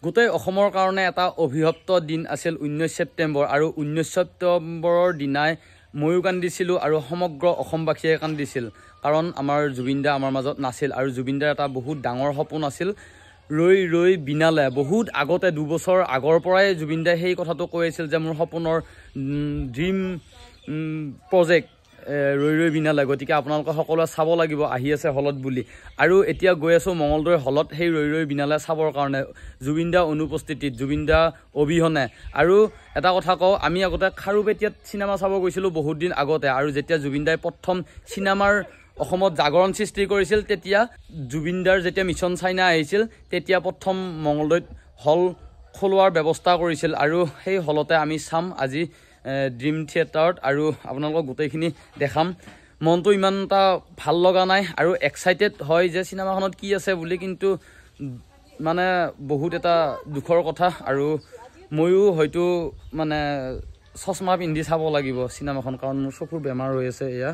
গোটেই অসমৰ কাৰণে এটা অভিশপ্ত দিন আছিল 19 ছেপ্টেম্বৰ আৰু 19 ছেপ্টেম্বৰৰ দিনাই ময়ো কান্দিছিলোঁ আৰু সমগ্ৰ অসমবাসীয়ে কান্দিছিল কাৰণ আমাৰ জুবিন দা আমাৰ মাজত নাছিল আৰু জুবিন দাৰ এটা বহুত ডাঙৰ সপোন আছিল ৰৈ ৰৈ বিনালে বহুত আগতে 2 বছৰ আগৰ পৰাই জুবিন দাই সেই কথাটো কৈ আছিল যে মোৰ সপোনৰ ড্ৰিম প্ৰজেক্ট ৰৈ ৰৈ বিনালে গতিকে আপোনালোকে সকলোৱে চাব লাগিব আহি আছে হলত বুলি আৰু এতিয়া গৈ আছো মঙলদৈ হলত সেই ৰৈ ৰৈ বিনালে চাবৰ কাৰণে জুবিন দা অনুপস্থিতিত জুবিন দা অবিহনে আৰু এটা কথা কওঁ আমি আগতে খাৰুপেটিয়াত সিনেমা চাব গৈছিলোঁ বহুত দিন আগতে আৰু যেতিয়া জুবিন দাই প্ৰথম সিনেমাৰ অসমত জাগৰণ সৃষ্টি কৰিছিল তেতিয়া জুবিন দাৰ যেতিয়া মিছন চাইনা আহিছিল তেতিয়া প্ৰথম মঙলদৈত হল খোলোৱাৰ ব্যৱস্থা কৰিছিল আৰু সেই হলতে আমি চাম আজি ড্ৰিম থিয়েটাৰত আৰু আপোনালোকক গোটেইখিনি দেখাম মনটো ইমান এটা ভাল লগা নাই আৰু এক্সাইটেড হয় যে সিনেমাখনত কি আছে বুলি কিন্তু মানে বহুত এটা দুখৰ কথা আৰু ময়ো হয়তো মানে চশমা পিন্ধি চাব লাগিব সিনেমাখন কাৰণ মোৰ চকুৰ বেমাৰ হৈ আছে এয়া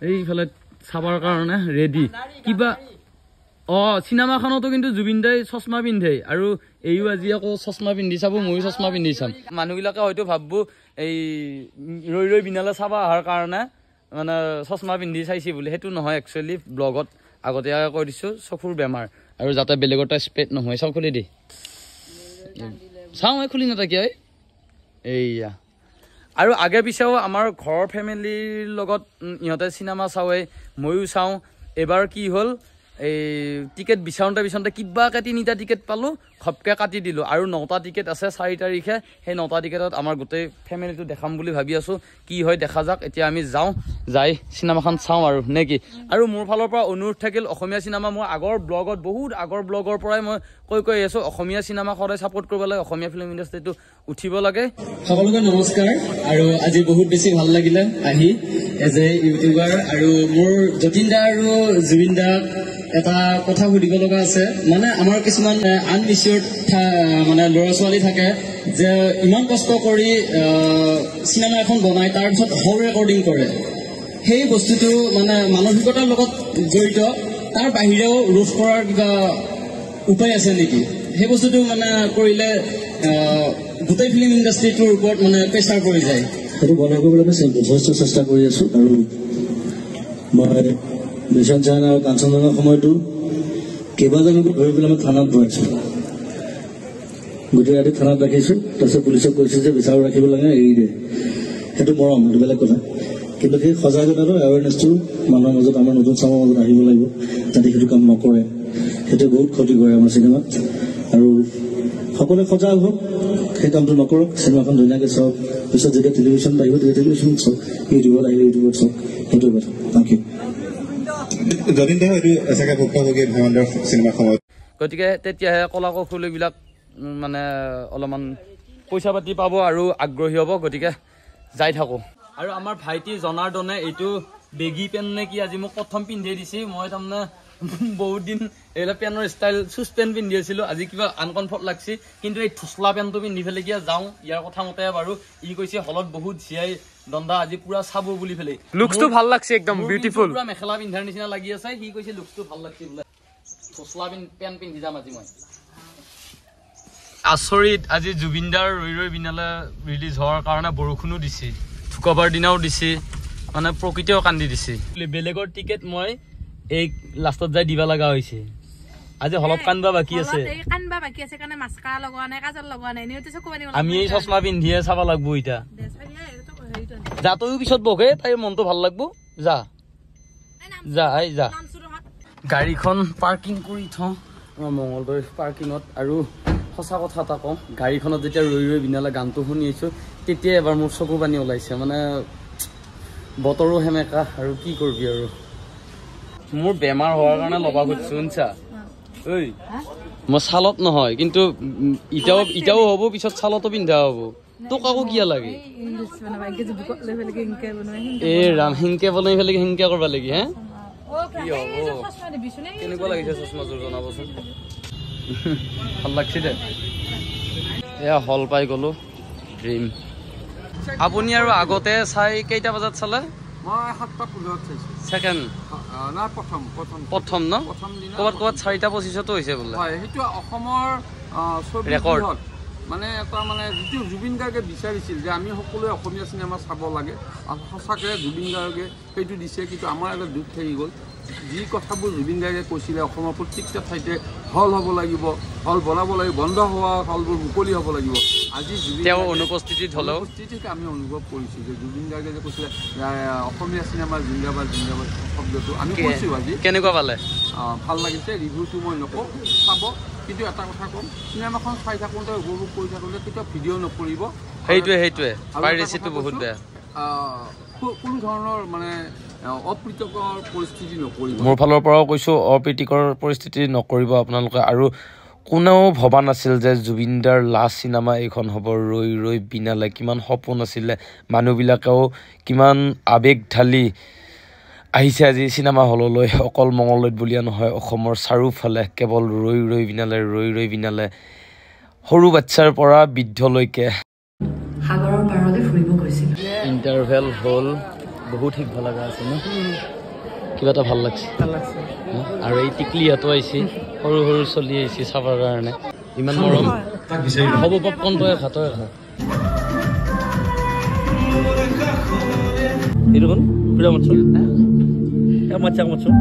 এইফালে চাবৰ কাৰণে ৰেডি কিবা সিনেমাখনতো কিন্তু জুবিন দাই চশমা পিন্ধে আৰু এইও আজি আকৌ চশমা পিন্ধি চাব ময়ো চশমা পিন্ধি চাম মানুহবিলাকে হয়তো ভাবব এই ৰৈ ৰৈ বিনালে চাব অহাৰ কাৰণে মানে চশমা পিন্ধি চাইছি বুলি সেইটো নহয় একচুৱেলি ব্লগত আগতীয়াকৈ কৈ দিছোঁ চকুৰ বেমাৰ আৰু যাতে বেলেগৰ এটা স্প্ৰেড নহয় চাওঁ খুলি দি চাওঁ মই খুলি নাথাকিয়া এইয়া আৰু আগে পিছেও আমাৰ ঘৰৰ ফেমিলিৰ লগত ইহঁতে চিনেমা চাওঁৱে ময়ো চাওঁ এবাৰ কি হ'ল এই টিকেট বিচাৰোঁতে কিবাকৈ 3টা টিকেট পালোঁ খপকৈ কাটি দিলোঁ আৰু 9টা টিকেট আছে 4 তাৰিখে সেই 9টা টিকেটত আমাৰ গোটেই ফেমিলিটো দেখাম বুলি ভাবি আছোঁ কি হয় দেখা যাওক এতিয়া আমি যাই চিনেমাখন চাওঁ আৰু নে কি আৰু মোৰ ফালৰ পৰা অনুৰোধ থাকিল অসমীয়া চিনেমা মই আগৰ ব্লগত বহুত আগৰ ব্লগৰ পৰাই মই কৈ আছোঁ অসমীয়া চিনেমা সদায় ছাপোৰ্ট কৰিব লাগে অসমীয়া ফিল্ম ইণ্ডাষ্ট্ৰীটো উঠিব লাগে সকলোকে নমস্কাৰ আৰু আজি বহুত বেছি ভাল লাগিলে আহি এজ এ ইউটিউবাৰ আৰু মোৰ যতীন দা আৰু জুবিন দা এটা কথা সুধিব লগা আছে মানে আমাৰ কিছুমান আনমিচিয়ৰ্ড মানে ল'ৰা ছোৱালী থাকে যে ইমান কষ্ট কৰি চিনেমা এখন বনায় তাৰপিছত হল ৰেকৰ্ডিং কৰে সেই বস্তুটো মানে মানসিকতাৰ লগত জড়িত তাৰ বাহিৰেও ৰোধ কৰাৰ কিবা উপায় আছে নেকি সেই বস্তুটো মানে কৰিলে গোটেই ফিল্ম ইণ্ডাষ্ট্ৰীটোৰ ওপৰত মানে প্ৰেছাৰ পৰি যায় সেইটো বনাই কৰিবলৈ আমি যথেষ্ট চেষ্টা কৰি আছোঁ আৰু মই মিছন চাইনা আৰু কাঞ্চনজঙ্ঘাৰ সময়তো কেইবাজনকো ধৰি পেলাই আমি থানাত ভৰাইছোঁ গোটেই ৰাতি থানাত ৰাখিছোঁ তাৰপিছত পুলিচক কৈছোঁ যে বিচাৰো ৰাখিব লাগে এৰি দিয়ে সেইটো মৰম সেইটো বেলেগ কথা কিন্তু সেই সজাগতাটো এৱাৰনেছটো মানুহৰ মাজত আমাৰ নতুন চামৰ মাজত আহিব লাগিব যাতে সেইটো কাম নকৰে সেইটো বহুত ক্ষতি কৰে আমাৰ চিনেমাত আৰু সকলোৱে সজাগ হওক সেই কামটো নকৰক চিনেমাখন ধুনীয়াকৈ চাওক পিছত যেতিয়া টেলিভিশ্যন আহিব তেতিয়া টেলিভিশ্যনত চাওক ইউটিউবত আহিলে ইউটিউবত চাওক সেইটোৱে কথা থেংক ইউ গতিকে তেতিয়াহে কলা কৌশলীবিলাক মানে অলপমান পইচা পাতি পাব আৰু আগ্ৰহী হ'ব গতিকে যাই থাকোঁ আৰু আমাৰ ভাইটি জনাৰ্দনে এইটো বেগী পেণ্ট নে কি আজি মোক প্ৰথম পিন্ধি দিছে মই তাৰমানে বহুত দিন এইবিলাক পেণ্টৰ ষ্টাইল চুজ পেণ্ট পিন্ধি আছিলোঁ আজি কিবা আনকমফৰ্ট লাগছে কিন্তু এই থুচলা পেণ্টটো পিন্ধি পেলাই কিয় যাওঁ ইয়াৰ কথা মতে বাৰু ই কৈছে হলত বহুত জীয়াই দণ্ডা আজি পুৰা চাব বুলি পেলাই লুকছটো ভাল লাগছে একদম বিউটিফুল পুৰা মেখেলা পিন্ধাৰ নিচিনা লাগি আছে সি কৈছে লুকছটো ভাল লাগছে বোলে থুচলা পেণ্ট পিন্ধি যাম আজি মই আচৰিত আজি জুবিন দাৰ ৰৈ ৰৈ বিনালে ৰিলিজ হোৱাৰ কাৰণে বৰষুণো দিছে থুকবাৰ দিনাও দিছে মানে প্ৰকৃতিও কান্দি দিছে বেলেগৰ টিকেট মই এই লাষ্টত যাই দিবা লগা হৈছে আজি হলত কান্দবা বাকী আছে কাৰণে মাস্কাৰা লগোৱা নাই কাজল লগোৱা নাই আমি এই চশমা পিন্ধিয়ে চাব লাগবো এতিয়া যা তয়ো পিছত বহে তাইৰ মনটো ভাল লাগবো যা গাড়ীখন পাৰ্কিং কৰি থওঁ মঙলদৈ পাৰ্কিঙত আৰু সঁচা কথা এটা কওঁ গাড়ীখনত যেতিয়া ৰৈ ৰৈ বিনালে গানটো শুনি আহিছোঁ তেতিয়া এবাৰ মোৰ চকু পানী ওলাইছে মানে বতৰো সেমেকা আৰু কি কৰিবি আৰু মোৰ বেমাৰ হোৱাৰ কাৰণে ল'বা খুজিছোঁ শুনছা ঐ মই ছালত নহয় কিন্তু এতিয়াও হ'ব পিছত ছালতো পিন্ধা হ'ব তোক আকৌ কিয় লাগে এই ৰাম হিংকে বনাই পেলাই হিংকে কৰিব লাগে হে কি হ'ব কেনেকুৱা লাগিছে চশমাযোৰ জনাবচোন ভাল লাগছে দে এয়া হল পাই গ'লো ড্ৰিম আপুনি আৰু আগতে চাই কেইটা বজাত চালে মই 7:15 চাইছো সেকেন্ড না প্ৰথম ন ক'বাত 4টা 25তো হৈছে বোলে হয় হেতু অসমৰ ৰেকৰ্ড মানে এটা মানে যিটো জুবিন গাৰ্গে বিচাৰিছিল যে আমি সকলোৱে অসমীয়া চিনেমা চাব লাগে আৰু সঁচাকৈ জুবিন গাৰ্গে সেইটো দিছে কিন্তু আমাৰ এটা দুখ থাকি গ'ল যি কথাবোৰ জুবিন গাৰ্গে কৈছিলে অসমৰ প্ৰত্যেকটা ঠাইতে হল হ'ব লাগিব হল বনাব লাগিব বন্ধ হোৱা হলবোৰ মুকলি হ'ব লাগিব আজি তেওঁ অনুপস্থিতিত হ'লেও অনুপস্থিতিক আমি অনুভৱ কৰিছোঁ যে জুবিন গাৰ্গে যে কৈছিলে অসমীয়া চিনেমাৰ জিন্দাবাদ জিন্দাবাদ শব্দটো আমি কৈছোঁ আজি কেনেকুৱা পালে ভাল লাগিছে ৰিভিউটো মই নকওঁ চাব কিন্তু এটা কথা ক'ম চিনেমাখন চাই থাকোঁতে উপভোগ কৰি থাকোঁতে কেতিয়াও ভিডিঅ' নকৰিব সেইটোৱে পাইৰেচিটো বহুত বেয়া কোনো ধৰণৰ মানে অপ্ৰীতিকৰ পৰিস্থিতি নকৰিব মোৰ ফালৰ পৰাও কৈছোঁ অপ্ৰীতিকৰ পৰিস্থিতি নকৰিব আপোনালোকে আৰু কোনেও ভবা নাছিল যে জুবিনদাৰ লাষ্ট চিনেমা এইখন হ'ব ৰৈ ৰৈ বিনালে কিমান সপোন আছিলে মানুহবিলাকেও কিমান আৱেগ ঢালি আহিছে আজি চিনেমা হললৈ অকল মঙলদৈত বুলিয়া নহয় অসমৰ চাৰিওফালে কেৱল ৰৈ ৰৈ বিনালে সৰু বাচ্ছাৰ পৰা বৃদ্ধলৈকে সাগৰৰ পাৰলৈ ফুৰিব গৈছিল ইণ্টাৰভেল হ'ল বহুত শিকিব লগা আছে ন কিবা এটা ভাল লাগছে আৰু এই টিকলিহঁতো আহিছে সৰু সৰু চলি আহিছে চাবৰ কাৰণে ইমান মৰম হ'ব পপকৰ্ণ তই খা এইটো কোন প্ৰিয় মাতচোন মাতচোন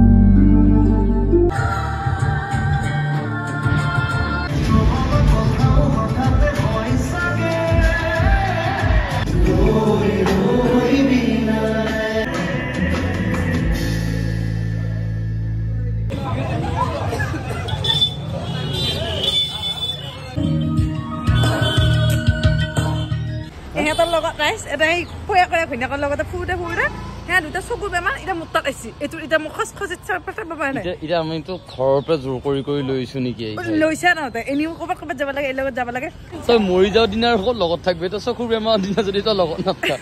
সিহঁতৰ লগত ৰাইজ এটা সেই খুৱাই কৰে ঘৈণীয়েকৰ লগতে ফুৰোতে সেয়া দুটা চকু বেমাৰ এতিয়া মোৰ তাত আহিছে এইটো এতিয়া মোক খচ এতিয়া আমিতো ঘৰৰ পৰা জোৰ কৰি লৈছো নেকি লৈছা নহতে এনেও ক'ৰবাত যাব লাগে এই লগত যাব লাগে তই মৰি যাওঁ দিনাৰ লগত থাকবি তই চকুৰ বেমাৰ দিনা যদি তই লগত নাথাক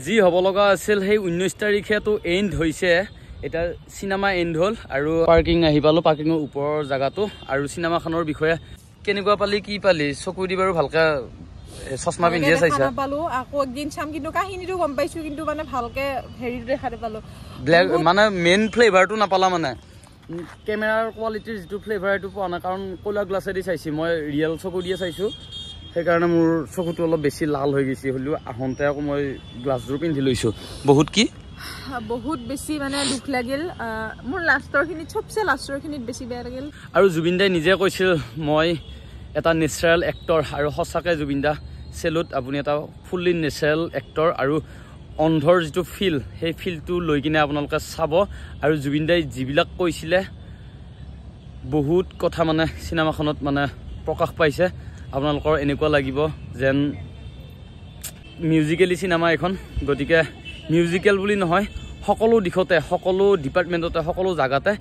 যি হ'ব লগা আছিল সেই 19 তাৰিখেতো এণ্ড হৈছে এটা চিনেমা এণ্ড হ'ল আৰু পাৰ্কিং আহি পালোঁ পাৰ্কিঙৰ ওপৰৰ জেগাটো আৰু চিনেমাখনৰ বিষয়ে কেনেকুৱা পালি কি পালি চকু দি বাৰু ভালকে চশমা পিন্ধিয়ে চাইছা পালো আকৌ একদিন চাম কিন্তু কাহিনীটো গম পাইছো কিন্তু মানে ভালকে হেৰিটো দেখাতে পালো ব্লেক মানে মেইন ফ্লেভাৰটো নাপালা মানে কেমেৰাৰ কোৱালিটিৰ যিটো ফ্লেভাৰ এইটো পোৱা নাই কাৰণ ক'লা গ্লাছেদি চাইছোঁ মই ৰিয়েল চকু দিয়ে চাইছোঁ সেইকাৰণে মোৰ চকুটো অলপ বেছি লাল হৈ গৈছে হ'লেও আহোঁতে আকৌ মই গ্লাছযোৰ পিন্ধি লৈছোঁ বহুত বেছি মানে দুখ লাগিল মোৰ লাষ্টৰখিনিত চবচে লাষ্টৰখিনিত বেছি বেয়া লাগিল আৰু জুবিন দাই নিজে কৈছিল মই এটা নেচাৰেল এক্টৰ আৰু সঁচাকৈ জুবিন দা চেলুট আপুনি এটা ফুল্লি নেচাৰেল এক্টৰ আৰু অন্ধৰ যিটো ফিল সেই ফিলটো লৈ কিনে আপোনালোকে চাব আৰু জুবিন দাই যিবিলাক কৈছিলে বহুত কথা মানে চিনেমাখনত মানে প্ৰকাশ পাইছে আপোনালোকৰ এনেকুৱা লাগিব যেন মিউজিকেলি চিনেমা এখন গতিকে মিউজিকেল বুলি নহয় সকলো দিশতে সকলো ডিপাৰ্টমেণ্টতে সকলো জেগাতে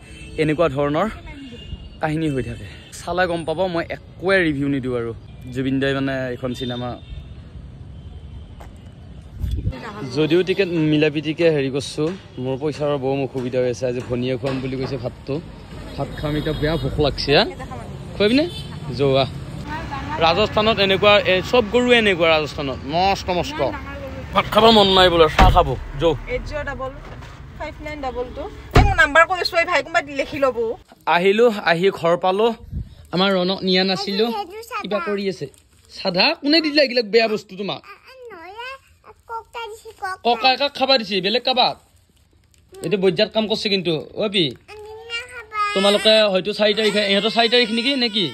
এনেকুৱা ধৰণৰ কাহিনী হৈ থাকে চালে গম পাব মই একোৱে ৰিভিউ নিদিওঁ আৰু জুবিন দাই মানে এখন চিনেমা যদিও টিকেট মিলা পিটিকে হেৰি কৰিছোঁ মোৰ পইচাৰ বহুত অসুবিধা হৈ আছে আজি ভনীয়ে খুৱাম বুলি কৈছে ভাত খাম এতিয়া বেয়া ভোক লাগছে খুৱাবিনে যোৱা ৰাজস্থানত এনেকুৱা চব গৰু এনেকুৱা ৰাজস্থানত মস্ত ভাত খাব মন নাই বোলে চাহ খাব আহিলো আহি ঘৰ পালো আমাৰ ৰণক নিয়া নাছিলো কিবা কৰি আছে সাধা কোনে দিলে এইবিলাক বেয়া বস্তু তোমাক ককায়েকক খাবা দিছে বেলেগ কাবাক এইটো বৈজাত কাম কৰিছে কিন্তু অপি তোমালোকে হয়তো 4 তাৰিখে ইহঁতৰ 4 তাৰিখ নেকি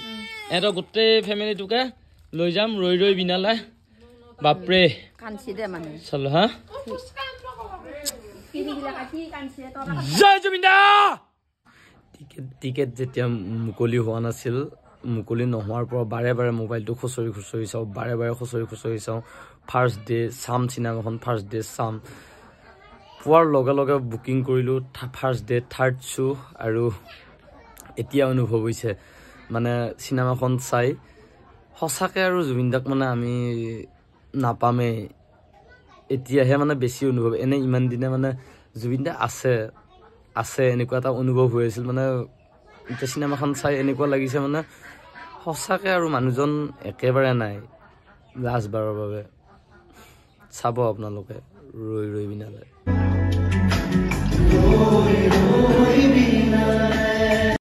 ইহঁতৰ গোটেই ফেমিলিটোকে লৈ যাম ৰৈ বিনালে বাপৰে চল হা জয় জুবিন দা টিকেট যেতিয়া মুকলি হোৱা নাছিল মুকলি নোহোৱাৰ পৰা বাৰে মোবাইলটো খুচৰি চাওঁ বাৰে খুচৰি চাওঁ ফাৰ্ষ্ট ডে চাম চিনেমাখন ফাৰ্ষ্ট ডে চাম পোৱাৰ লগে বুকিং কৰিলোঁ ফাৰ্ষ্ট ডে থাৰ্ড শ্ব' আৰু এতিয়া অনুভৱ হৈছে মানে চিনেমাখন চাই সঁচাকৈ আৰু জুবিন দাক মানে আমি নাপামেই এতিয়াহে মানে বেছি অনুভৱ এনে ইমান দিনে মানে জুবিন দা আছে এনেকুৱা এটা অনুভৱ হৈ আছিল মানে এতিয়া চিনেমাখন চাই এনেকুৱা লাগিছে মানে সঁচাকৈ আৰু মানুহজন একেবাৰে নাই লাষ্টবাৰৰ বাবে চাব আপোনালোকে ৰৈ বিনালে